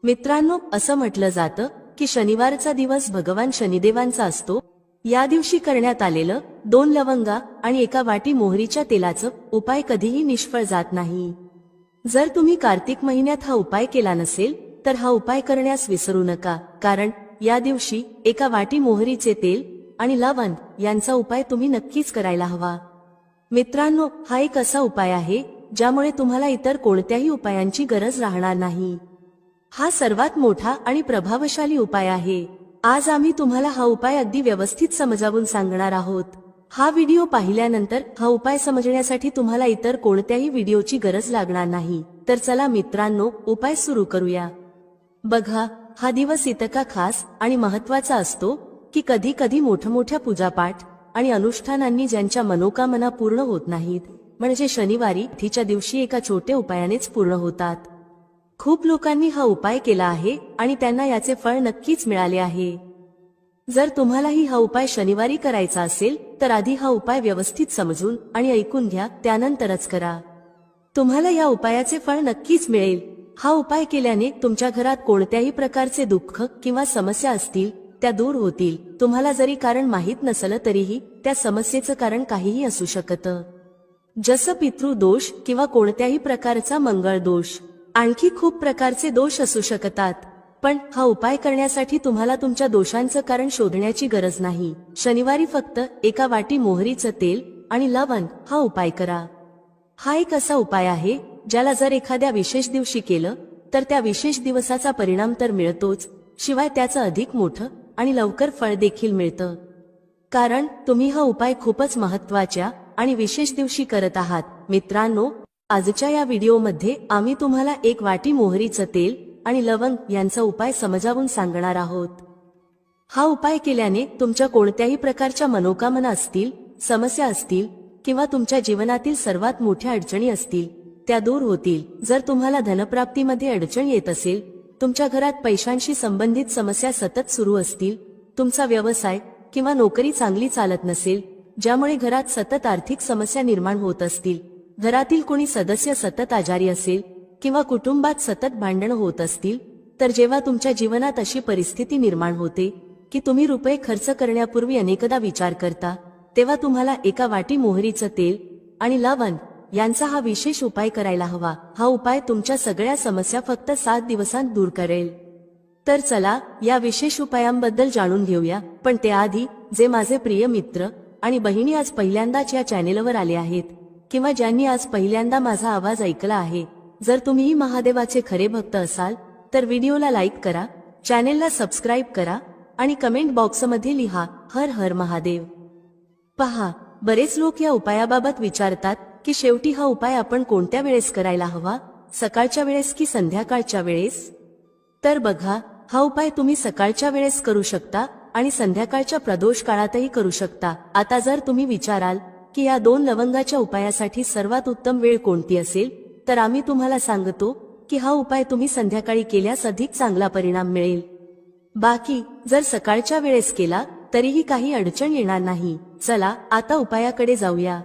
मित्रांनो, असं म्हटलं जातं की शनिवारचा दिवस भगवान शनिदेवांचा असतो। या दिवशी करण्यात आलेलं 2 लवंगा आणि 1 वाटी मोहरीच्या तेलाचं उपाय कधीही निष्फळ जात नाही। जर तुम्ही कार्तिक महिन्यात हा उपाय केला नसेल तर हा उपाय करण्यास विसरू नका, कारण या दिवशी 1 वाटी मोहरीचे तेल आणि लवंग यांचा उपाय तुम्ही नक्कीच करायला हवा। मित्रांनो, हा एक असा उपाय आहे ज्यामुळे तुम्हाला इतर कोणत्याही उपायांची गरज राहणार नाही। हा सर्वात मोठा आणि प्रभावशाली उपाय आहे। आज आम्ही तुम्हाला हा उपाय अगदी व्यवस्थित समजावून सांगणार आहोत। हा व्हिडिओ पाहिल्यानंतर हा उपाय समजण्यासाठी तुम्हाला इतर कोणत्याही व्हिडिओची गरज लागणार नाही। तर चला मित्रांनो, उपाय सुरू करूया। बघा, हा दिवस इतका खास आणि महत्त्वाचा असतो की कधी कधी मोठमोठ्या पूजापाठ आणि अनुष्ठानांनी ज्यांच्या मनोकामना पूर्ण होत नाहीत, म्हणजे शनिवारी तिच्या दिवशी एका छोट्या उपायानेच पूर्ण होतात। खूप लोकांनी हा उपाय केला आहे आणि त्यांना याचे फळ नक्कीच मिळाले आहे। जर तुम्हालाही हा उपाय शनिवारी करायचा असेल तर आधी हा उपाय व्यवस्थित समजून आणि ऐकून घ्या, त्यानंतरच करा। तुम्हाला या उपायाचे फळ नक्कीच मिळेल। हा उपाय केल्याने तुमच्या घरात कोणत्याही प्रकारचे दुःख किंवा समस्या असतील त्या दूर होतील। तुम्हाला जरी कारण माहित नसलं तरीही त्या समस्येचं कारण काहीही असू शकतं, जसं पितृदोष किंवा कोणत्याही प्रकारचा मंगळ दोष। आणखी खूप प्रकारचे दोष असू शकतात, पण हा उपाय करण्यासाठी तुम्हाला तुमच्या दोषांचं कारण शोधण्याची गरज नाही। शनिवारी फक्त 1 वाटी मोहरीचं तेल आणि लवंग हा उपाय करा। हा एक असा उपाय आहे ज्याला जर एखाद्या विशेष दिवशी केलं तर त्या विशेष दिवसाचा परिणाम तर मिळतोच, शिवाय त्याचं अधिक मोठं आणि लवकर फळ देखील मिळतं। कारण तुम्ही हा उपाय खूपच महत्त्वाच्या आणि विशेष दिवशी करत आहात। मित्रांनो, आजच्या या व्हिडिओमध्ये आम्ही तुम्हाला 1 वाटी मोहरीचं तेल आणि लवंग यांचा उपाय समजावून सांगणार आहोत। हा उपाय केल्याने तुमच्या कोणत्याही प्रकारच्या मनोकामना असतील, समस्या असतील किंवा तुमच्या जीवनातील सर्वात मोठ्या अडचणी असतील त्या दूर होतील। जर तुम्हाला धनप्राप्तीमध्ये अडचण येत असेल, तुमच्या घरात पैशांशी संबंधित समस्या सतत सुरू असतील, तुमचा व्यवसाय किंवा नोकरी चांगली चालत नसेल, ज्यामुळे घरात सतत आर्थिक समस्या निर्माण होत असतील, घरातील कोणी सदस्य सतत आजारी असेल किंवा कुटुंबात सतत भांडण होत असतील, तर जेव्हा तुमच्या जीवनात अशी परिस्थिती निर्माण होते की तुम्ही रुपये खर्च करण्यापूर्वी अनेकदा विचार करता, तेव्हा तुम्हाला 1 वाटी मोहरीचं तेल आणि लवंग यांचा हा विशेष उपाय करायला हवा। हा उपाय तुमच्या सगळ्या समस्या फक्त 7 दिवसांत दूर करेल। तर चला या विशेष उपायांबद्दल जाणून घेऊया, पण त्याआधी जे माझे प्रिय मित्र आणि बहिणी आज पहिल्यांदाच या चॅनेलवर आले आहेत किंवा ज्यांनी आज पहिल्यांदा माझा आवाज ऐकला आहे, जर तुम्हीही महादेवाचे खरे भक्त असाल तर व्हिडिओला लाईक करा, चॅनेलला सबस्क्राईब करा आणि कमेंट बॉक्समध्ये लिहा हर हर महादेव। पहा, बरेच लोक या उपायाबाबत विचारतात की शेवटी हा उपाय आपण कोणत्या वेळेस करायला हवा, सकाळच्या वेळेस की संध्याकाळच्या वेळेस? तर बघा, हा उपाय तुम्ही सकाळच्या वेळेस करू शकता आणि संध्याकाळच्या प्रदोष काळातही करू शकता। आता जर तुम्ही विचाराल की या 2 लवंगाच्या उपायासाठी सर्वात उत्तम वेळ कोणती असेल, तर आम्ही तुम्हाला सांगतो की हा उपाय तुम्ही संध्याकाळी केल्यास अधिक चांगला परिणाम मिळेल। बाकी जर सकाळच्या वेळेस केला तरीही काही अडचण येणार नाही। चला आता उपायाकडे जाऊया।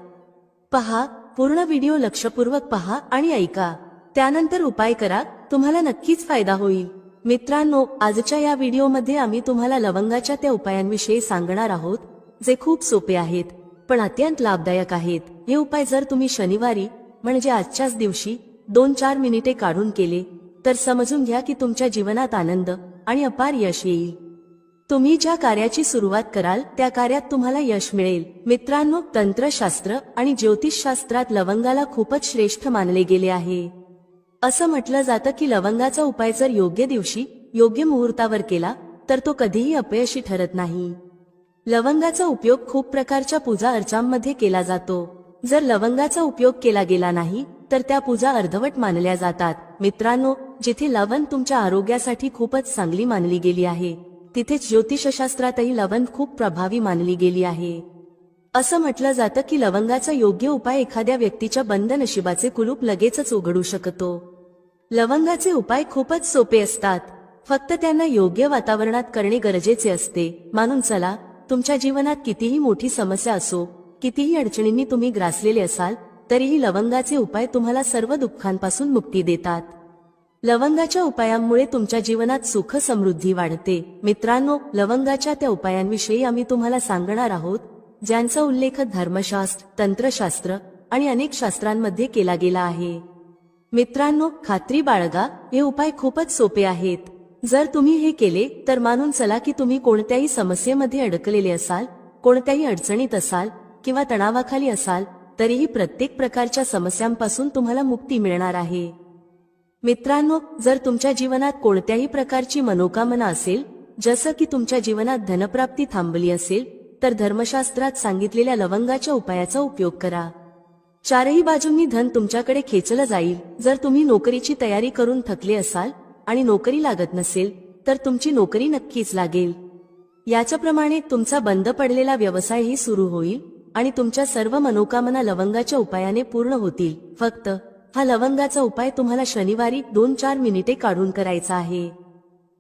पहा, पूर्ण व्हिडिओ लक्षपूर्वक पहा आणि ऐका, त्यानंतर उपाय करा, तुम्हाला नक्कीच फायदा होईल। मित्रांनो, आजच्या या व्हिडिओमध्ये आम्ही तुम्हाला लवंगाच्या त्या उपायांविषयी सांगणार आहोत जे खूप सोपे आहेत पण अत्यंत लाभदायक आहेत। हे उपाय जर तुम्ही शनिवारी म्हणजे आजच्याच दिवशी 2-4 मिनिटे काढून केले तर समजून घ्या की तुमच्या जीवनात आनंद आणि अपार यश येईल। तुम्ही ज्या कार्याची सुरुवात कराल त्या कार्यात तुम्हाला यश मिळेल। मित्रांनो, तंत्रशास्त्र आणि ज्योतिषशास्त्रात लवंगाला खूपच श्रेष्ठ मानले गेले आहे। असं म्हटलं जातं की लवंगाचा उपाय जर योग्य दिवशी योग्य मुहूर्तावर केला तर तो कधीही अपयशी ठरत नाही। लवंगाचा उपयोग खूप प्रकारच्या पूजा अर्चांमध्ये केला जातो। जर लवंगाचा उपयोग केला गेला नाही तर त्या पूजा अर्धवट मानल्या जातात। मित्रांनो, जिथे लवंग तुमच्या आरोग्यासाठी खूपच चांगली मानली गेली आहे, तिथेच ज्योतिषशास्त्रातही लवंग खूप प्रभावी मानली गेली आहे। असं म्हटलं जातं की लवंगाचा योग्य उपाय एखाद्या व्यक्तीच्या बंद नशिबाचे कुलूप लगेचच उघडू शकतो। लवंगाचे उपाय खूपच सोपे असतात, फक्त त्यांना योग्य वातावरणात करणे गरजेचे असते। म्हणून चला, तुमच्या जीवनात कितीही मोठी समस्या असो, कितीही अडचणींनी तुम्ही ग्रासलेले असाल, तरीही लवंगाचे उपाय तुम्हाला सर्व दुःखांपासून मुक्ती देतात। लवंगाच्या उपायांमुळे तुमच्या जीवनात सुख समृद्धी वाढते। मित्रांनो, लवंगाच्या त्या उपायांविषयी आम्ही तुम्हाला सांगणार आहोत ज्यांचा उल्लेख धर्मशास्त्र, तंत्रशास्त्र आणि अनेक शास्त्रांमध्ये केला गेला आहे। मित्रांनो, खात्री बाळगा, हे उपाय खूपच सोपे आहेत। जर तुम्ही हे केले तर मानून चला की तुम्ही कोणत्याही समस्येमध्ये अडकलेले असाल, कोणत्याही अडचणीत असाल किंवा तणावाखाली असाल, तरीही प्रत्येक प्रकारच्या समस्यांपासून तुम्हाला मुक्ती मिळणार आहे। मित्रांनो, जर तुमच्या जीवनात कोणत्याही प्रकारची मनोकामना असेल, जसं की तुमच्या जीवनात धनप्राप्ती थांबली असेल, तर धर्मशास्त्रात सांगितलेल्या लवंगाच्या उपायाचा उपयोग करा। चारही बाजूंनी धन तुमच्याकडे खेचलं जाईल। जर तुम्ही नोकरीची तयारी करून थकले असाल आणि नोकरी लागत नसेल, तर तुमची नोकरी नक्कीच लागेल। याच्याप्रमाणे तुमचा बंद पडलेला व्यवसायही सुरू होईल आणि तुमच्या सर्व मनोकामना लवंगाच्या उपायाने पूर्ण होतील। फक्त हा लवंगाचा उपाय तुम्हाला शनिवारी 2-4 मिनिटे काढून करायचा आहे।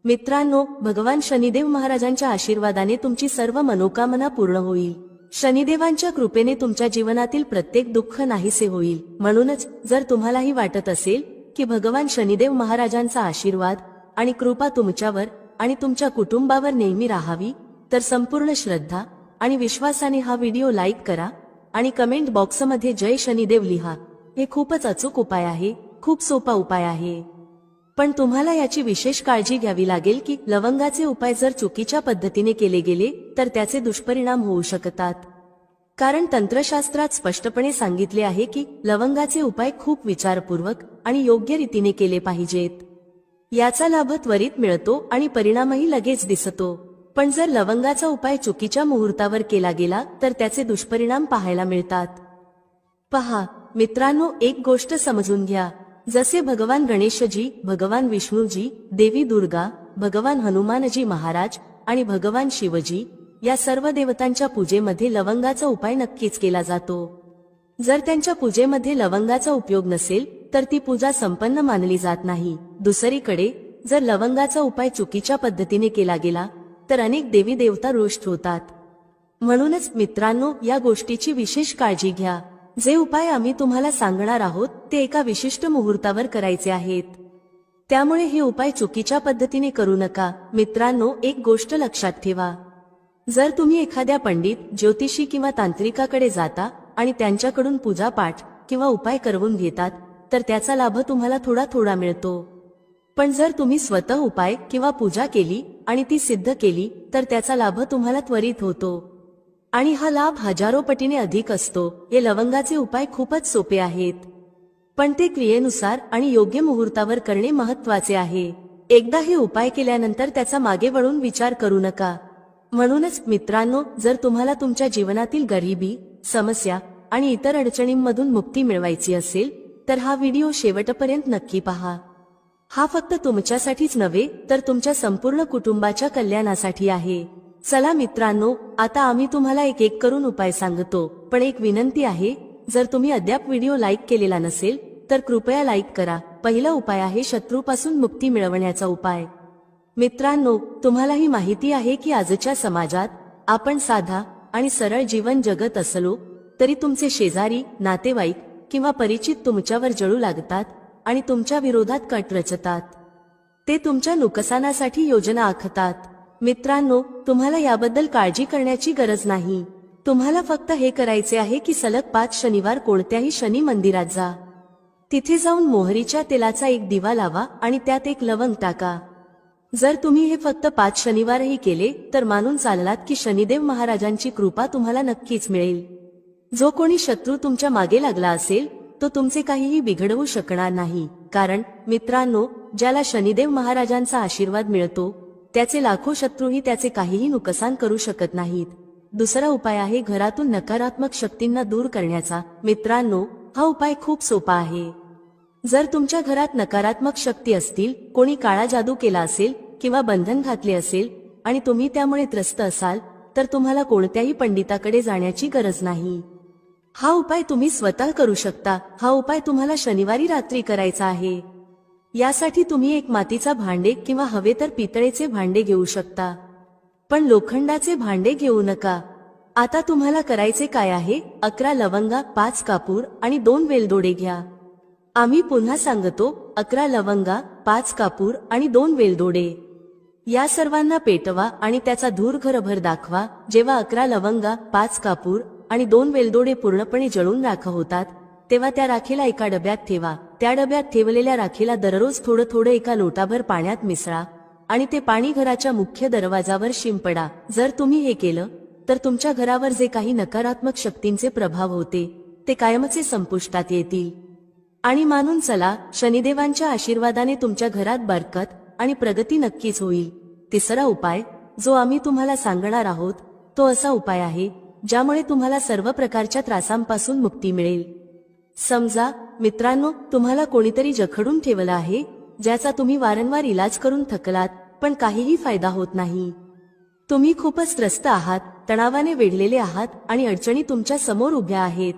मित्रांनो, भगवान शनिदेव महाराजांच्या आशीर्वादाने तुमची सर्व मनोकामना पूर्ण होईल। शनिदेवांच्या कृपेने तुमच्या जीवनातील प्रत्येक दुःख नाहीसे होईल। म्हणूनच जर तुम्हालाही वाटत असेल की भगवान शनिदेव महाराजांचा आशीर्वाद आणि कृपा तुमच्यावर आणि तुमच्या कुटुंबावर नेहमी राहावी, तर संपूर्ण श्रद्धा आणि विश्वासाने हा व्हिडिओ लाईक करा आणि कमेंट बॉक्समध्ये जय शनिदेव लिहा। हे खूपच अचूक उपाय आहे, खूप सोपा उपाय आहे, पण तुम्हाला याची विशेष काळजी घ्यावी लागेल की लवंगाचे उपाय जर चुकीच्या पद्धतीने केले गेले तर त्याचे दुष्परिणाम होऊ शकतात। कारण तंत्रशास्त्रात स्पष्टपणे सांगितले आहे की लवंगाचे उपाय खूप विचारपूर्वक आणि योग्य रीतीने केले पाहिजेत। याचा लाभ त्वरित मिळतो आणि परिणामही लगेच दिसतो, पण जर लवंगाचा उपाय चुकीच्या मुहूर्तावर केला गेला तर त्याचे दुष्परिणाम पाहायला मिळतात। पहा मित्रांनो, एक गोष्ट समजून घ्या, जसे भगवान गणेशजी, भगवान विष्णूजी, देवी दुर्गा, भगवान हनुमानजी महाराज आणि भगवान शिवजी या सर्व देवतांच्या पूजेमध्ये लवंगाचा उपाय नक्कीच केला जातो। जर त्यांच्या पूजेमध्ये लवंगाचा उपयोग नसेल तर ती पूजा संपन्न मानली जात नाही। दुसरीकडे जर लवंगाचा उपाय चुकीच्या पद्धतीने केला गेला तर अनेक देवी देवता रुष्ट होतात। म्हणूनच मित्रांनो, या गोष्टीची विशेष काळजी घ्या। जे उपाय आम्ही तुम्हाला सांगणार आहोत ते एका विशिष्ट मुहूर्तावर करायचे आहेत, त्यामुळे हे उपाय चुकीच्या पद्धतीने करू नका। मित्रांनो, एक गोष्ट लक्षात ठेवा, जर तुम्ही एखाद्या पंडित, ज्योतिषी किंवा तांत्रिकाकडे जाता आणि त्यांच्याकडून पूजापाठ किंवा उपाय करवून घेतात तर त्याचा लाभ तुम्हाला थोडा थोडा मिळतो, पण जर तुम्ही स्वतः उपाय किंवा पूजा केली आणि ती सिद्ध केली तर त्याचा लाभ तुम्हाला त्वरित होतो आणि हा लाभ हजारो पटीने अधिक असतो। हे लवंगाचे उपाय खूपच सोपे आहेत, पण ते क्रियेनुसार आणि योग्य मुहूर्तावर करणे महत्त्वाचे आहे। एकदा हे उपाय केल्यानंतर त्याचा मागे वळून विचार करू नका। म्हणूनच मित्रांनो, जर तुम्हाला तुमच्या जीवनातील गरिबी, समस्या आणि इतर अडचणींमधून मुक्ती मिळवायची असेल तर हा व्हिडिओ शेवटपर्यंत नक्की पहा। हा फक्त तुमच्यासाठीच नव्हे तर तुमच्या संपूर्ण कुटुंबाच्या कल्याणासाठी आहे। चला मित्रांनो, आता आम्ही तुम्हाला एक एक करून उपाय सांगतो, पण एक विनंती आहे, जर तुम्ही अद्याप व्हिडिओ लाईक केलेला नसेल तर कृपया लाईक करा। पहिला उपाय आहे शत्रूपासून मुक्ती मिळवण्याचा उपाय। मित्रांनो, तुम्हालाही माहिती आहे की आजच्या समाजात आपण साधा आणि सरळ जीवन जगत असलो तरी तुमचे शेजारी, नातेवाईक किंवा परिचित तुमच्यावर जळू लागतात आणि तुमच्या विरोधात कट रचतात। ते तुमच्या नुकसानासाठी योजना आखतात। मित्रांनो, तुम्हाला याबद्दल काळजी करण्याची गरज नाही। तुम्हाला फक्त हे करायचे आहे की सलग 5 शनिवार कोणत्याही शनी मंदिरात जा, तिथे जाऊन मोहरीच्या तेलाचा एक दिवा लावा आणि त्यात एक लवंग टाका। जर तुम्ही हे फक्त 5 शनिवारही केले तर मानून चाललात की शनिदेव महाराजांची कृपा तुम्हाला नक्कीच मिळेल। जो कोणी शत्रू तुमच्या मागे लागला असेल तो तुमचे काहीही बिघडवू शकणार नाही, कारण मित्रांनो, ज्याला शनिदेव महाराजांचा आशीर्वाद मिळतो त्याचे लाखो शत्रूही त्याचे काहीही नुकसान करू शकत नाहीत। दुसरा उपाय आहे घरातून नकारात्मक शक्तींना दूर करण्याचा। मित्रांनो, हा उपाय खूप सोपा आहे। जर तुमच्या घरात नकारात्मक शक्ती असतील, कोणी काळा जादू केला असेल किंवा बंधन घातले असेल आणि तुम्ही त्यामुळे त्रस्त असाल तर तुम्हाला कोणत्याही पंडिताकडे जाण्याची गरज नाही। हा उपाय तुम्ही स्वतः करू शकता। हा उपाय तुम्हाला शनिवारी रात्री करायचा आहे। यासाठी तुम्ही एक मातीचा भांडे किंवा हवे तर पितळेचे भांडे घेऊ शकता, पण लोखंडाचे भांडे घेऊ नका। आता तुम्हाला करायचे काय आहे, 11 लवंगा, 5 कापूर आणि 2 वेलदोडे घ्या। आम्ही पुन्हा सांगतो, 11 लवंगा, 5 कापूर आणि 2 वेलदोडे या सर्वांना पेटवा आणि त्याचा धूर घरभर दाखवा। जेव्हा 11 लवंगा, 5 कापूर आणि 2 वेलदोडे पूर्णपणे जळून राख होतात तेव्हा त्या राखेला एका डब्यात ठेवा। त्या डब्यात ठेवलेल्या राखेला दररोज थोडं थोडं एका लोटाभर पाण्यात मिसळा आणि ते पाणी घराच्या मुख्य दरवाजावर शिंपडा। जर तुम्ही हे केलं तर तुमच्या घरावर जे काही नकारात्मक शक्तींचे प्रभाव होते ते कायमचे संपुष्टात येतील। आणि मानून चला, शनिदेवांच्या आशीर्वादाने तुमच्या घरात बरकत आणि प्रगती नक्कीच होईल। तिसरा उपाय जो आम्ही तुम्हाला सांगणार आहोत तो असा उपाय आहे ज्यामुळे तुम्हाला सर्व प्रकारच्या त्रासांपासून मुक्ती मिळेल। समजा मित्रांनो, तुम्हाला कोणीतरी जखडून ठेवलं आहे ज्याचा तुम्ही वारंवार इलाज करून थकलात पण काहीही फायदा होत नाही। तुम्ही खूपच त्रस्त आहात, तणावाने वेढलेले आहात आणि अडचणी तुमच्या समोर उभ्या आहेत।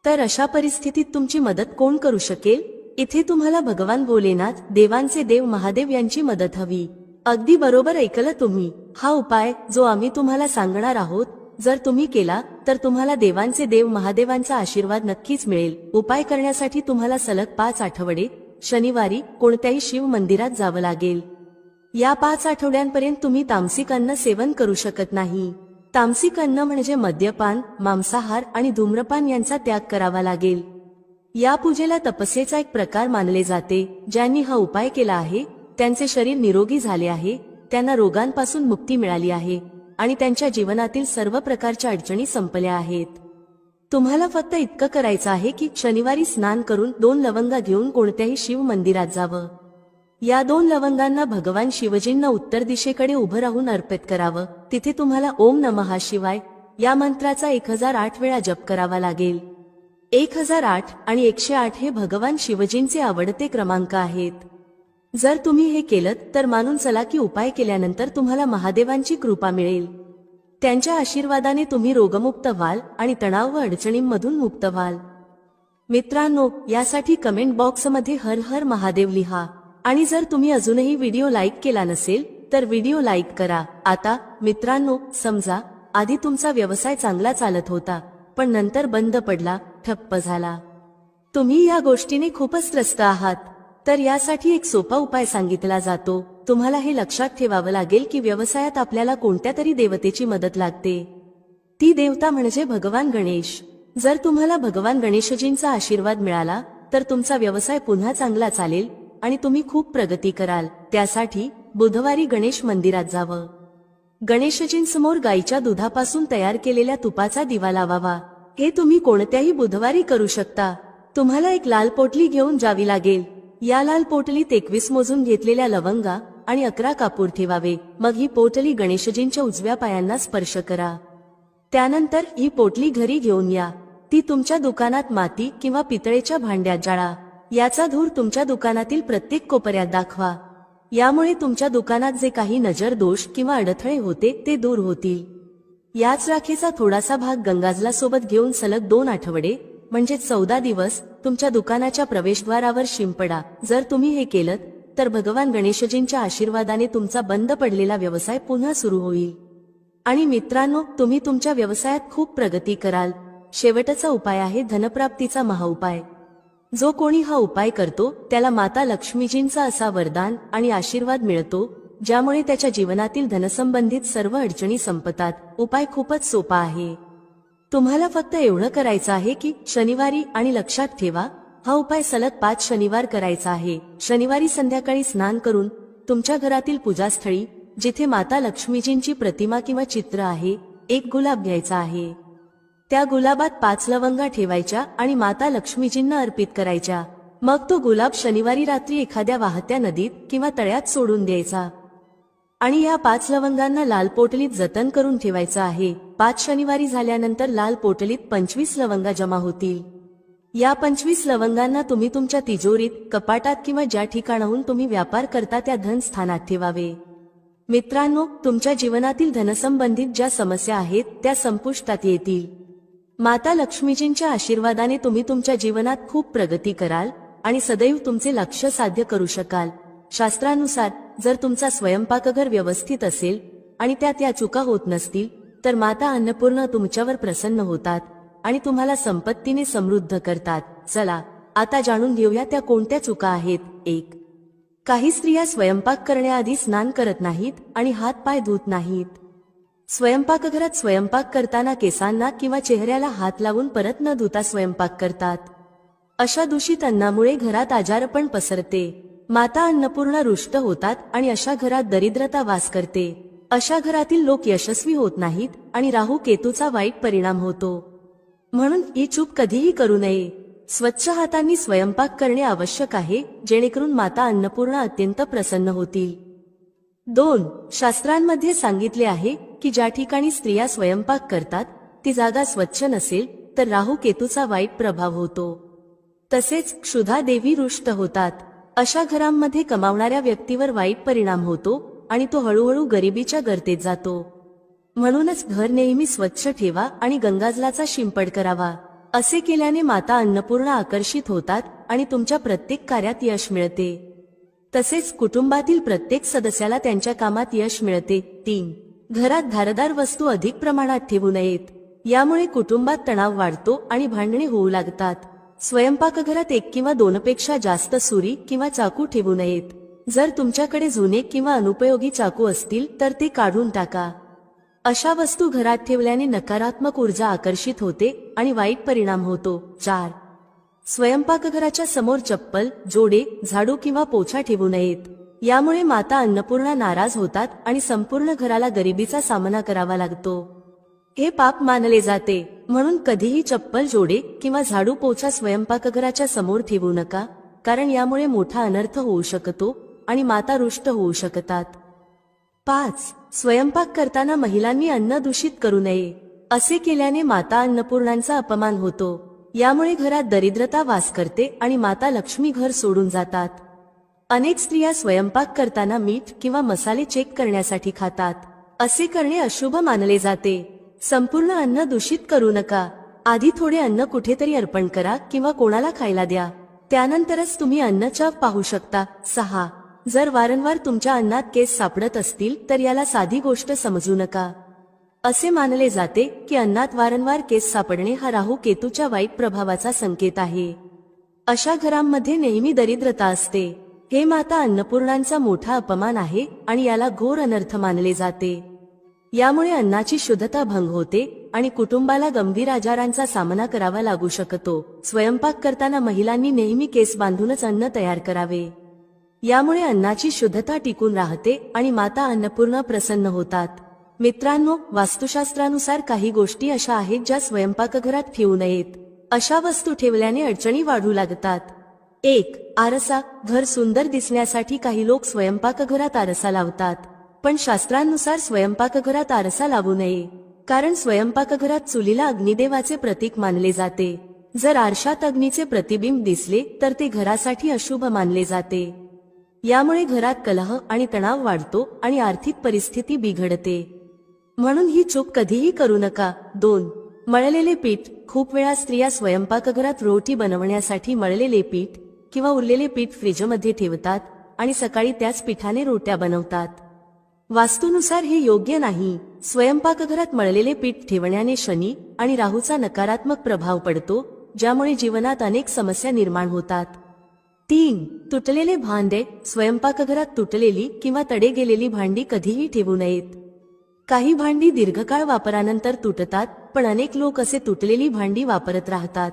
तर अशा परिस्थितीत तुमची मदत कोण करू शकेल? इथे तुम्हाला भगवान भोलेनाथ, देवांचे देव महादेव यांची मदत हवी। अगदी बरोबर ऐकलं तुम्ही। हा उपाय जो आम्ही तुम्हाला सांगणार आहोत जर तुम्ही केला तर तुम्हाला देवांचे देव महादेवांचा आशीर्वाद नक्कीच मिळेल। उपाय करण्यासाठी तुम्हाला सलग 5 आठवडे शनिवारी कोणत्याही शिव मंदिरात जावं लागेल। या 5 आठवड्यांपर्यंत तुम्ही तामसिक अन्न सेवन करू शकत नाही। तामसिक अन्न म्हणजे मद्यपान, मांसाहार आणि धूम्रपान यांचा त्याग करावा लागेल। या पूजेला तपस्येचा एक प्रकार मानले जाते। ज्यांनी हा उपाय केला आहे त्यांचे शरीर निरोगी झाले आहे, त्यांना रोगांपासून मुक्ती मिळाली आहे आणि त्यांच्या जीवनातील सर्व प्रकारच्या अडचणी संपल्या आहेत। तुम्हाला फक्त इतकं करायचं आहे की शनिवारी स्नान करून 2 लवंगा घेऊन कोणत्याही शिव मंदिरात जावं। या 2 लवंगांना भगवान शिवजींना उत्तर दिशेकडे उभं राहून अर्पित करावं। तिथे तुम्हाला ओम नमः शिवाय या मंत्राचा 1008 वेळा जप करावा लागेल। 1008 आणि 108 हे भगवान शिवजींचे आवडते क्रमांक आहेत। जर तुम्ही हे केलं तर मानून चला की उपाय केल्यानंतर तुम्हाला महादेवांची कृपा मिळेल। त्यांच्या आशीर्वादाने तुम्ही रोगमुक्त व्हाल आणि तणाव व अडचणींमधून मुक्त व्हाल। मित्रांनो, यासाठी कमेंट बॉक्समध्ये हर हर महादेव लिहा आणि जर तुम्ही अजूनही व्हिडिओ लाईक केला नसेल तर व्हिडिओ लाईक करा। आता मित्रांनो, समजा आधी तुमचा व्यवसाय चांगला चालत होता पण नंतर बंद पडला, ठप्प झाला। तुम्ही या गोष्टीने खूपच त्रस्त आहात। तर यासाठी एक सोपा उपाय सांगितला जातो। तुम्हाला हे लक्षात ठेवावं लागेल की व्यवसायात आपल्याला कोणत्या तरी देवतेची मदत लागते। ती देवता म्हणजे भगवान गणेश। जर तुम्हाला भगवान गणेशजींचा आशीर्वाद मिळाला तर तुमचा व्यवसाय पुन्हा चांगला चालेल आणि तुम्ही खूप प्रगती कराल। त्यासाठी बुधवारी गणेश मंदिरात जावं। गणेशजींसमोर गाईच्या दुधापासून तयार केलेल्या तुपाचा दिवा लावावा। हे तुम्ही कोणत्याही बुधवारी करू शकता। तुम्हाला एक लाल पोटली घेऊन जावी लागेल। या लाल पोटलीत 21 मोजून घेतलेल्या लवंगा आणि 11 कापूर ठेवावे। मग ही पोटली गणेशजींच्या उजव्या पायांना स्पर्श करा। त्यानंतर ही पोटली घरी घेऊन या। ती तुमच्या दुकानात माती किंवा पितळेच्या भांड्यात जाळा। याचा धूर तुमच्या दुकानातील प्रत्येक कोपऱ्यात दाखवा। यामुळे तुमच्या दुकानात जे काही नजर दोष किंवा अडथळे होते ते दूर होतील। याच राखेचा थोडासा भाग गंगाजला सोबत घेऊन सलग 2 आठवडे म्हणजे 14 दिवस तुमच्या दुकानाच्या प्रवेशद्वारावर शिंपडा। जर तुम्ही हे केलं तर भगवान गणेशजींच्या आशीर्वादाने तुमचा बंद पडलेला व्यवसाय पुन्हा सुरू होईल आणि मित्रांनो, तुम्ही तुमच्या व्यवसायात खूप प्रगती कराल। शेवटचा उपाय आहे धनप्राप्तीचा महाउपाय। जो कोणी हा उपाय करतो त्याला माता लक्ष्मीजींचा असा वरदान आणि आशीर्वाद मिळतो ज्यामुळे त्याच्या जीवनातील धनसंबंधित सर्व अडचणी संपतात। उपाय खूपच सोपा आहे। तुम्हाला फक्त एवढं करायचं आहे की शनिवारी, आणि लक्षात ठेवा हा उपाय सलग 5 शनिवार करायचा आहे। शनिवारी संध्याकाळी स्नान करून तुमच्या घरातील पूजास्थळी जिथे माता लक्ष्मीजींची प्रतिमा किंवा चित्र आहे, एक गुलाब घ्यायचा आहे। त्या गुलाबात 5 लवंगा ठेवायच्या आणि माता लक्ष्मीजींना अर्पित करायच्या। मग तो गुलाब शनिवारी रात्री एखाद्या वाहत्या नदीत किंवा तळ्यात सोडून द्यायचा आणि या 5 लवंगांना लाल पोटलीत जतन करून ठेवायचं आहे। 5 शनिवारी झाल्यानंतर लाल पोटलीत 25 लवंगा जमा होतील। या 25 लवंगांना तुम्ही तुमच्या तिजोरीत, कपाटात किंवा ज्या ठिकाणाहून तुम्ही व्यापार करता त्या धन स्थानात ठेवावे। मित्रांनो, तुमच्या जीवनातील धनसंबंधित ज्या समस्या आहेत त्या संपुष्टात येतील। माता लक्ष्मीजींच्या आशीर्वादाने तुम्ही तुमच्या जीवनात खूप प्रगती कराल आणि सदैव तुमचे लक्ष्य साध्य करू शकाल। शास्त्रानुसार जर तुमचा स्वयंपाकघर व्यवस्थित असेल आणि त्यात या चुका होत नसतील तर माता अन्नपूर्णा तुमच्यावर प्रसन्न होतात आणि तुम्हाला संपत्तीने समृद्ध करतात। चला आता जाणून घेऊया त्या कोणत्या चुका आहेत। 1. काही स्त्रिया स्वयंपाक करण्याआधी स्नान करत नाहीत आणि हात पाय धुत नाहीत. स्वयंपाकघरात स्वयंपाक करताना केसांना किंवा चेहऱ्याला हात लावून परत न धुता स्वयंपाक करतात. अशा दूषित अन्नामुळे घरात आजारपण पसरते. माता अन्नपूर्णा रुष्ट होतात आणि अशा घरात दरिद्रता वास करते. अशा घरातील लोक यशस्वी होत नाहीत आणि राहू केतूचा वाईट परिणाम होतो. म्हणून ही चूक कधीही करू नये. स्वच्छ हातांनी स्वयंपाक करणे आवश्यक आहे, जेणेकरून माता अन्नपूर्णा अत्यंत प्रसन्न होतील. 2. शास्त्रांमध्ये सांगितले आहे की ज्या ठिकाणी स्त्रिया स्वयंपाक करतात ती जागा स्वच्छ नसेल तर राहू केतूचा वाईट प्रभाव होतो. तसेच क्षुधा देवी रुष्ट होतात. अशा घरांमध्ये कमावणाऱ्या व्यक्तीवर वाईट परिणाम होतो आणि तो हळूहळू गरिबीच्या गर्तेत जातो. म्हणूनच घर नेहमी स्वच्छ ठेवा आणि गंगाजलाचा शिंपड करावा. असे केल्याने माता अन्नपूर्णा आकर्षित होतात आणि तुमच्या प्रत्येक कार्यात यश मिळते. तसेच कुटुंबातील प्रत्येक सदस्याला त्यांच्या कामात यश मिळते. 3. घरात धारदार वस्तू अधिक प्रमाणात ठेवू नयेत. यामुळे कुटुंबात तणाव वाढतो आणि भांडणे होऊ लागतात. स्वयंपाकघरात 1 किंवा 2 पेक्षा जास्त सुरी किंवा चाकू ठेवू नयेत. जर तुमच्याकडे जुने किंवा अनुपयोगी चाकू असतील तर ते काढून टाका. अशा वस्तू घरात ठेवल्याने नकारात्मक ऊर्जा आकर्षित होते आणि वाईट परिणाम होतो. 4. स्वयंपाकघराच्या समोर चप्पल, जोडे, झाडू किंवा पोछा ठेवू नयेत. यामुळे माता अन्नपूर्णा नाराज होतात आणि संपूर्ण घराला गरिबीचा सामना करावा लागतो. हे पाप मानले जाते. म्हणून कधीही चप्पल, जोडे किंवा झाडू, पोछा स्वयंपाकघराच्या समोर ठेवू नका, कारण यामुळे मोठा अनर्थ होऊ शकतो आणि माता रुष्ट होऊ शकतात. 5. स्वयंपाक करताना महिलांनी अन्न दूषित करू नये. असे केल्याने माता अन्नपूर्णांचा अपमान होतो. यामुळे घरात दरिद्रता वास करते आणि माता लक्ष्मी घर सोडून जातात. अनेक स्त्रिया स्वयंपाक करताना मीठ किंवा मसाले चेक करण्यासाठी खातात. असे करणे अशुभ मानले जाते. संपूर्ण अन्न दूषित करू नका. आधी थोडे अन्न कुठेतरी अर्पण करा किंवा कोणाला खायला द्या. त्यानंतरच तुम्ही अन्नचाव पाहू शकता. 6. जर वारंवार तुमच्या अन्नात केस सापडत असतील तर याला साधी गोष्ट समजू नका. असे मानले जाते की अन्नात वारंवार केस सापडणे हा राहू केतूच्या वाईट प्रभावाचा संकेत आहे. अशा घरांमध्ये नेहमी दरिद्रता असते. हे माता अन्नपूर्णांचा मोठा अपमान आहे आणि याला घोर अनर्थ मानले जाते. यामुळे अन्नाची शुद्धता भंग होते आणि कुटुंबाला गंभीर आजारांचा सामना करावा लागू शकतो. स्वयंपाक करताना महिलांनी नेहमी केस बांधूनच अन्न तयार करावे. यामुळे अन्नाची शुद्धता टिकून राहते आणि माता अन्नपूर्णा प्रसन्न होतात. मित्रांनो, वास्तुशास्त्रानुसार काही गोष्टी अशा आहेत ज्या स्वयंपाकघरात ठेवू नयेत. अशा वस्तू ठेवल्याने अडचणी वाढू लागतात. 1. आरसा. घर सुंदर दिसण्यासाठी काही लोक स्वयंपाकघरात आरसा लावतात. पण शास्त्रांनुसार स्वयंपाकघरात आरसा लावू नये, कारण स्वयंपाकघरात चुलीला अग्निदेवाचे प्रतीक मानले जाते. जर आरशात अग्नीचे प्रतिबिंब दिसले तर ते घरासाठी अशुभ मानले जाते. यामुळे घरात कलह आणि तणाव वाढतो आणि आर्थिक परिस्थिती बिघडते. म्हणून ही चूक कधीही करू नका. 2. मळलेले पीठ. खूप वेळा स्त्रिया स्वयंपाकघरात रोटी बनवण्यासाठी मळलेले पीठ किंवा उरलेले पीठ फ्रीजमध्ये ठेवतात आणि सकाळी त्याच पीठाने रोट्या बनवतात. वास्तूनुसार हे योग्य नाही. स्वयंपाकघरात मळलेले पीठ ठेवण्याने शनी आणि राहूचा नकारात्मक प्रभाव पडतो, ज्यामुळे जीवनात अनेक समस्या निर्माण होतात. 3. तुटलेले भांडे. स्वयंपाकघरात तुटलेली किंवा तडे गेलेली भांडी कधीही ठेवू नयेत. काही भांडी दीर्घकाळ वापरानंतर तुटतात, पण अनेक लोक असे तुटलेली भांडी वापरत राहतात.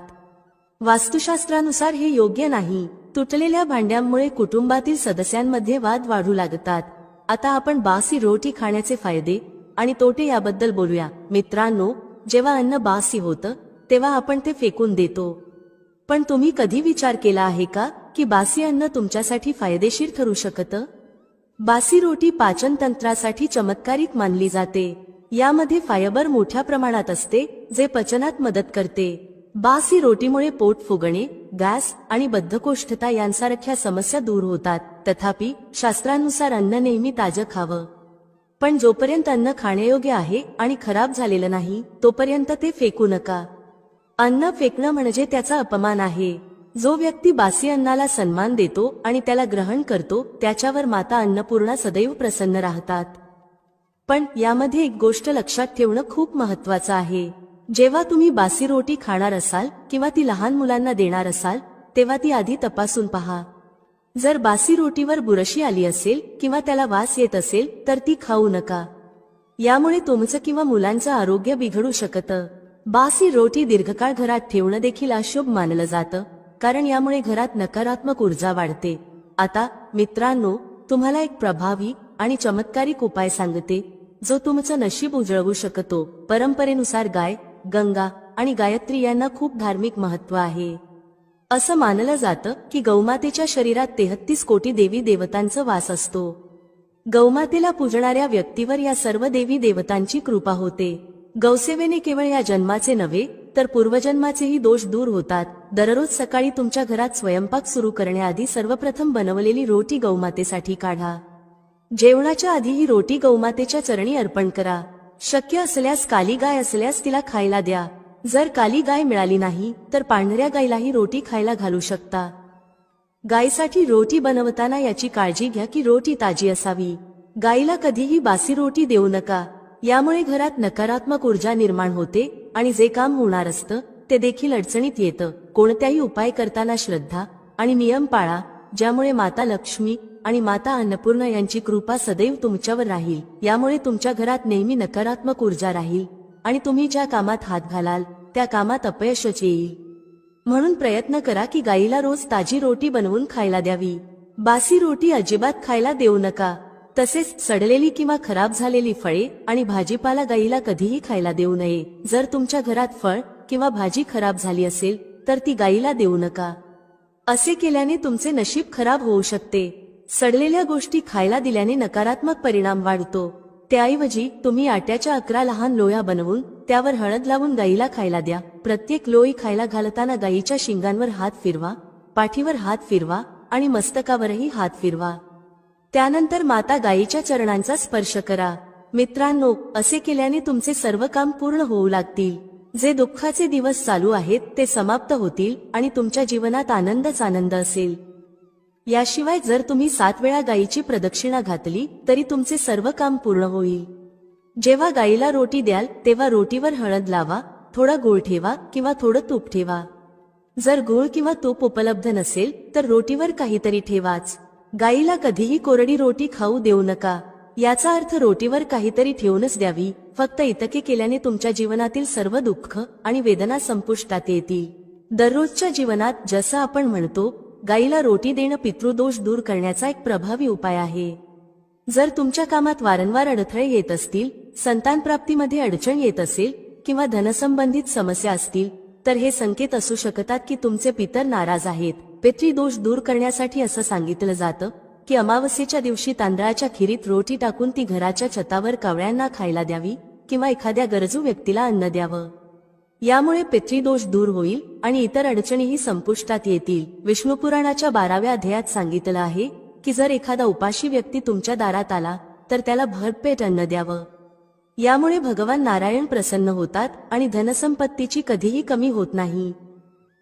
वास्तुशास्त्रानुसार हे योग्य नाही. तुटलेल्या भांड्यांमुळे कुटुंबातील सदस्यांमध्ये वाद वाढू लागतात. आता आपण बासी रोटी खाण्याचे फायदे आणि तोटे याबद्दल बोलूया. मित्रांनो, जेव्हा अन्न बासी होतं तेव्हा आपण ते फेकून देतो. पण तुम्ही कधी विचार केला आहे का की बासी अन्न तुमच्यासाठी फायदेशीर ठरू शकतं? बासी रोटी पाचन तंत्रासाठी चमत्कारिक मानली जाते. यामध्ये फायबर मोठ्या प्रमाणात असते, जे पचनात मदत करते. बासी रोटीमुळे पोट फुगणे, गॅस आणि बद्धकोष्ठता यांसारख्या समस्या दूर होतात. तथापि शास्त्रानुसार अन्न नेहमी ताजं खावं. पण जोपर्यंत अन्न खाण्यायोग्य आहे आणि खराब झालेलं नाही तोपर्यंत ते फेकू नका. अन्न फेकणं म्हणजे त्याचा अपमान आहे. जो व्यक्ती बासी अन्नाला सन्मान देतो आणि त्याला ग्रहण करतो त्याच्यावर माता अन्नपूर्णा सदैव प्रसन्न राहतात. पण यामध्ये एक गोष्ट लक्षात ठेवणं खूप महत्त्वाचं आहे. जेव्हा तुम्ही बासी रोटी खाणार असाल किंवा ती लहान मुलांना देणार असाल तेव्हा ती आधी तपासून पहा. जर बासी रोटीवर बुरशी आली असेल किंवा त्याला वास येत असेल तर ती खाऊ नका. यामुळे तुमचं किंवा मुलांचं आरोग्य बिघडू शकतं. बासी रोटी दीर्घकाळ घरात ठेवणं देखील अशुभ मानलं जातं, कारण यामुळे घरात नकारात्मक ऊर्जा वाढते. आता मित्रांनो, तुम्हाला एक प्रभावी आणि चमत्कारिक उपाय सांगते जो तुमचं नशीब उजळवू शकतो. परंपरेनुसार गाय, गंगा आणि गायत्री यांना खूप धार्मिक महत्त्व आहे. असं मानलं जातं की गौमातेच्या शरीरात 33 कोटी देवी देवतांचा वास असतो. गौमातेला पूजणाऱ्या व्यक्तीवर या सर्व देवी देवतांची कृपा होते. गौसेवेने केवळ या जन्माचे नव्हे तर पूर्वजन्माचेही दोष दूर होतात. दररोज सकाळी तुमच्या घरात स्वयंपाक सुरू करण्याआधी सर्वप्रथम बनवलेली रोटी गौमातेसाठी काढा. जेवणाच्या आधी ही रोटी गौमातेच्या चरणी अर्पण करा. शक्य असल्यास काली गाय असल्यास तिला खायला द्या. जर काली गाय मिळाली नाही तर पांढऱ्या गायीलाही रोटी खायला घालू शकता. गायीसाठी रोटी बनवताना याची काळजी घ्या की रोटी ताजी असावी. गायीला कधीही बासी रोटी देऊ नका. यामुळे घरात नकारात्मक ऊर्जा निर्माण होते आणि जे काम होणार असतं ते देखील अडचणीत येतं. कोणत्याही उपाय करताना श्रद्धा आणि नियम पाळा, ज्यामुळे माता लक्ष्मी आणि माता अन्नपूर्णा यांची कृपा सदैव तुमच्यावर राहील. यामुळे तुमच्या घरात नेहमी नकारात्मक ऊर्जा राहील आणि तुम्ही ज्या कामात हात घालाल त्या कामात अपयशच येईल. म्हणून प्रयत्न करा की गायीला रोज ताजी रोटी बनवून खायला द्यावी. बासी रोटी अजिबात खायला देऊ नका. तसेच सडलेली किंवा खराब झालेली फळे आणि भाजीपाला गायीला कधीही खायला देऊ नये. जर तुमच्या घरात फळ किंवा भाजी खराब झाली असेल तर ती गायीला देऊ नका. असे केल्याने तुमचे नशीब खराब होऊ शकते. सडलेल्या गोष्टी खायला दिल्याने नकारात्मक परिणाम वाढतो. त्याऐवजी तुम्ही आट्याच्या 11 लहान लोया बनवून त्यावर हळद लावून गायीला खायला द्या. प्रत्येक लोई खायला घालताना गायीच्या शिंगांवर हात फिरवा, पाठीवर हात फिरवा आणि मस्तकावरही हात फिरवा. त्यानंतर माता गायीच्या चरणांचा स्पर्श करा. मित्रांनो, असे केल्याने तुमचे सर्व काम पूर्ण होऊ लागतील. जे दुःखाचे दिवस चालू आहेत ते समाप्त होतील आणि तुमच्या जीवनात आनंदच आनंद असेल. याशिवाय जर तुम्ही 7 वेळा गायीची प्रदक्षिणा घातली तरी तुमचे सर्व काम पूर्ण होईल. जेव्हा गायीला रोटी द्याल तेव्हा रोटीवर हळद लावा, थोडा गूळ ठेवा किंवा थोडं तूप ठेवा. जर गूळ किंवा तूप उपलब्ध नसेल तर रोटीवर काहीतरी ठेवाच. गायीला कधीही कोरडी रोटी खाऊ देऊ नका. याचा अर्थ रोटीवर काहीतरी ठेवूनच द्यावी. फक्त इतके केल्याने तुमच्या जीवनातील सर्व दुःख आणि वेदना संपुष्टात येतील. दररोजच्या जीवनात जसं आपण म्हणतो, गायीला रोटी देणं पितृदोष दूर करण्याचा एक प्रभावी उपाय आहे. जर तुमच्या कामात वारंवार अडथळे येत असतील, संतान प्राप्तीमध्ये अडचण येत असेल किंवा धनसंबंधित समस्या असतील तर हे संकेत असू शकतात की तुमचे पितर नाराज आहेत. पितृदोष दूर करण्यासाठी असं सांगितलं जातं की अमावस्येच्या दिवशी तांदळाच्या खिरीत रोटी टाकून ती घराच्या छतावर कावळ्यांना खायला द्यावी किंवा एखाद्या गरजू व्यक्तीला अन्न द्यावं. यामुळे पितृदोष दूर होईल आणि इतर अडचणीही संपुष्टात येतील. विष्णू पुराणाच्या 12व्या अध्यायात सांगितलं आहे की जर एखादा उपाशी व्यक्ती तुमच्या दारात आला तर त्याला भरपेट अन्न द्यावं. यामुळे भगवान नारायण प्रसन्न होतात आणि धनसंपत्तीची कधीही कमी होत नाही.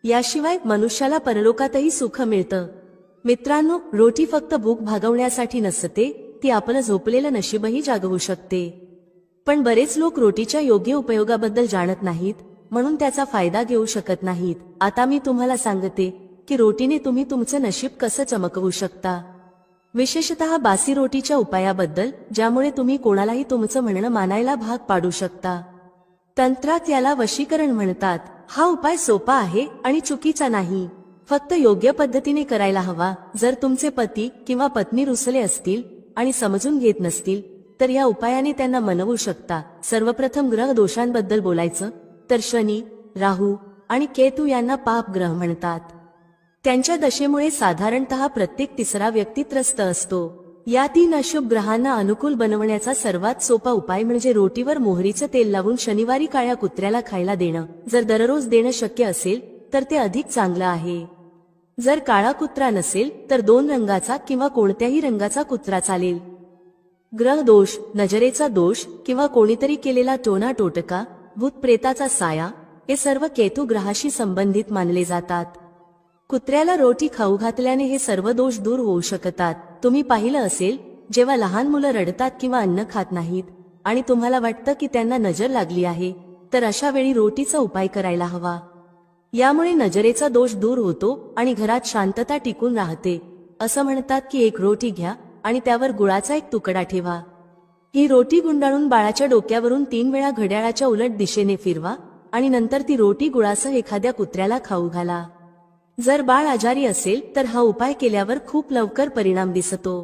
याशिवाय मनुष्याला परलोकातही सुख मिळतं. मित्रांनो, रोटी फक्त भूक भागवण्यासाठी नसते, ती आपलं झोपलेलं नशीबही जागवू शकते. पण बरेच लोक रोटीच्या योग्य उपयोगाबद्दल जाणत नाहीत, म्हणून त्याचा फायदा घेऊ शकत नाहीत. आता मी तुम्हाला सांगते की रोटीने तुम्ही तुमचं नशीब कसं चमकवू शकता. विशेषतः बासी रोटीच्या उपायाबद्दल, ज्यामुळे तुम्ही कोणालाही तुमचं म्हणणं मानायला भाग पाडू शकता. तंत्रात याला वशीकरण म्हणतात. हा उपाय सोपा आहे आणि चुकीचा नाही. फक्त योग्य पद्धतीने करायला हवा. जर तुमचे पती किंवा पत्नी रुसले असतील आणि समजून घेत नसतील तर या उपायाने त्यांना मनवू शकता. सर्वप्रथम ग्रह दोषांबद्दल बोलायचं तर शनी, राहू आणि केतू यांना पाप ग्रह म्हणतात. त्यांच्या दशेमुळे साधारणतः प्रत्येक तिसरा व्यक्ती त्रस्त असतो. या 3 अशुभ ग्रहांना अनुकूल बनवण्याचा सर्वात सोपा उपाय म्हणजे रोटीवर मोहरीचं तेल लावून शनिवारी काळ्या कुत्र्याला खायला देणं. जर दररोज देणं शक्य असेल तर ते अधिक चांगलं आहे. जर काळा कुत्रा नसेल तर 2 रंगाचा किंवा कोणत्याही रंगाचा कुत्रा चालेल. ग्रह दोष, नजरेचा दोष किंवा कोणीतरी केलेला टोना टोटका, भूत प्रेताचा साया हे सर्व केतू ग्रहाशी संबंधित मानले जातात. कुत्र्याला रोटी खाऊ घातल्याने हे सर्व दोष दूर होऊ शकतात. तुम्ही पाहिलं असेल, जेव्हा लहान मुलं रडतात किंवा अन्न खात नाहीत आणि तुम्हाला वाटतं की त्यांना नजर लागली आहे, तर अशा वेळी रोटीचा उपाय करायला हवा. यामुळे नजरेचा दोष दूर होतो आणि घरात शांतता टिकून राहते. असं म्हणतात की एक रोटी घ्या आणि त्यावर गुळाचा एक तुकडा ठेवा. ही रोटी गुंडाळून बाळाच्या डोक्यावरून 3 वेळा घड्याळाच्या उलट दिशेने फिरवा आणि नंतर ती रोटी गुळासह एखाद्या कुत्र्याला खाऊ घाला. जर बाळ आजारी असेल तर हा उपाय केल्यावर खूप लवकर परिणाम दिसतो.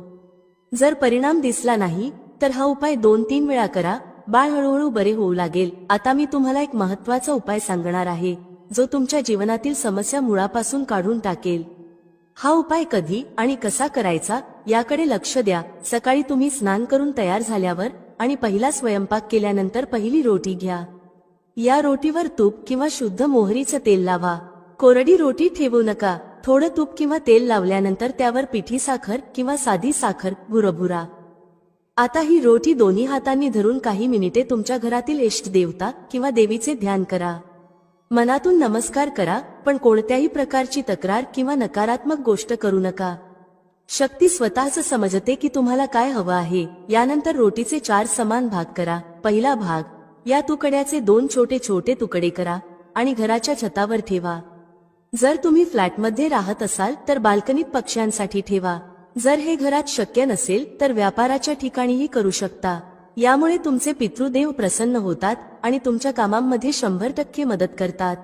जर परिणाम दिसला नाही तर हा उपाय 2-3 वेळा करा. बाळ हळूहळू बरे होऊ लागेल. आता मी तुम्हाला एक महत्त्वाचा उपाय सांगणार आहे जो तुमच्या जीवनातील समस्या मुळापासून काढून टाकेल. हा उपाय कधी आणि कसा करायचा याकडे लक्ष द्या. सकाळी तुम्ही स्नान करून तयार झाल्यावर आणि पहिला स्वयंपाक केल्यानंतर पहिली रोटी घ्या. या रोटीवर तूप किंवा शुद्ध मोहरीचं तेल लावा. कोरडी रोटी ठेवू नका. थोडं तूप किंवा तेल लावल्यानंतर त्यावर पिठी साखर किंवा साधी साखर भुरभुरा. आता ही रोटी दोन्ही हातांनी धरून काही मिनिटे तुमच्या घरातील इष्ट देवता किंवा देवीचे ध्यान करा. मनातून नमस्कार करा, पण कोणत्याही प्रकारची तक्रार किंवा नकारात्मक गोष्ट करू नका. शक्ती स्वतःच समजते की तुम्हाला काय हवं आहे. यानंतर रोटीचे 4 समान भाग करा. पहिला भाग, या तुकड्याचे 2 छोटे छोटे तुकडे करा आणि घराच्या छतावर ठेवा. जर तुम्ही फ्लॅटमध्ये राहत असाल तर बाल्कनीत पक्ष्यांसाठी ठेवा. जर हे घरात शक्य नसेल तर व्यापाराच्या ठिकाणीही करू शकता. यामुळे तुमचे पितृदेव प्रसन्न होतात आणि तुमच्या कामांमध्ये 100% मदत करतात.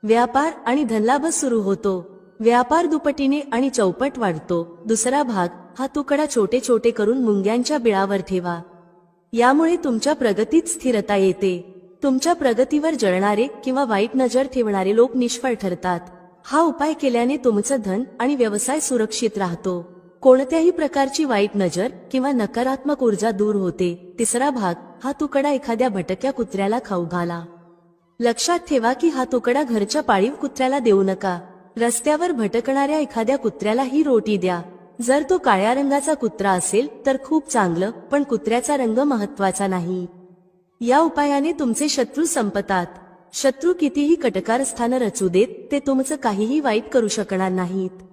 व्यापार आणि धनलाभ सुरू होतो. व्यापार दुपटीने आणि चौपट वाढतो. दुसरा भाग, हा तुकडा छोटे छोटे करून मुंग्यांच्या बिळावर ठेवा. यामुळे तुमच्या प्रगतीत स्थिरता येते. तुमच्या प्रगतीवर जळणारे किंवा वाईट नजर ठेवणारे लोक निष्फळ ठरतात. हा उपाय केल्याने तुमचं धन आणि व्यवसाय सुरक्षित राहतो. कोणत्याही प्रकारची वाईट नजर किंवा नकारात्मक ऊर्जा दूर होते. तिसरा भाग, हा तुकडा एखाद्या भटक्या कुत्र्याला खाऊ घाला. लक्षात ठेवा की हा तुकडा घरच्या पाळीव कुत्र्याला देऊ नका. रस्त्यावर भटकणाऱ्या एखाद्या कुत्र्याला ही रोटी द्या. जर तो काळ्या रंगाचा कुत्रा असेल तर खूप चांगलं, पण कुत्र्याचा रंग महत्वाचा नाही. या उपायाने तुमचे शत्रू संपतात. शत्रू कितीही कटकारस्थान रचू देत, ते तुमचं काहीही वाईट करू शकणार नाहीत.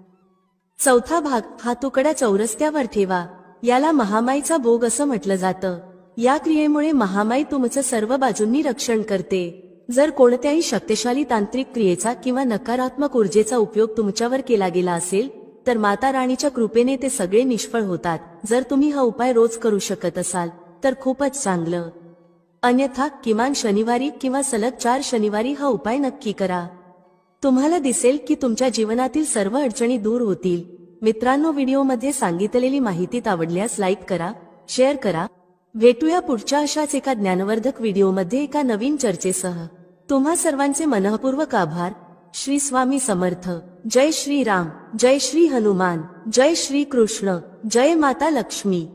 चौथा भाग, हा तुकडा चौरस्त्यावर ठेवा. याला महामाईचा भोग असं म्हटलं जातं. या क्रियेमुळे महामाई तुमचं सर्व बाजूंनी रक्षण करते. जर कोणत्याही शक्तिशाली तांत्रिक क्रियेचा किंवा नकारात्मक ऊर्जेचा उपयोग तुमच्यावर केला गेला असेल तर माता राणीच्या कृपेने ते सगळे निष्फळ होतात. जर तुम्ही हा उपाय रोज करू शकत असाल तर खूपच चांगलं. अन्यथा किमान शनिवारी किंवा सलग 4 शनिवारी हा उपाय नक्की करा. तुम्हाला दिसेल की तुमच्या जीवनातील सर्व अडचणी दूर होतील. मित्रांनो, व्हिडिओमध्ये सांगितलेली माहिती आवडल्यास लाईक करा, शेअर करा. भेटूया पुढच्या अशाच एका ज्ञानवर्धक व्हिडिओमध्ये एका नवीन चर्चेसह. तुम्हा सर्वांचे मनःपूर्वक आभार. श्री स्वामी समर्थ. जय श्री राम, जय श्री हनुमान, जय श्री कृष्ण, जय माता लक्ष्मी.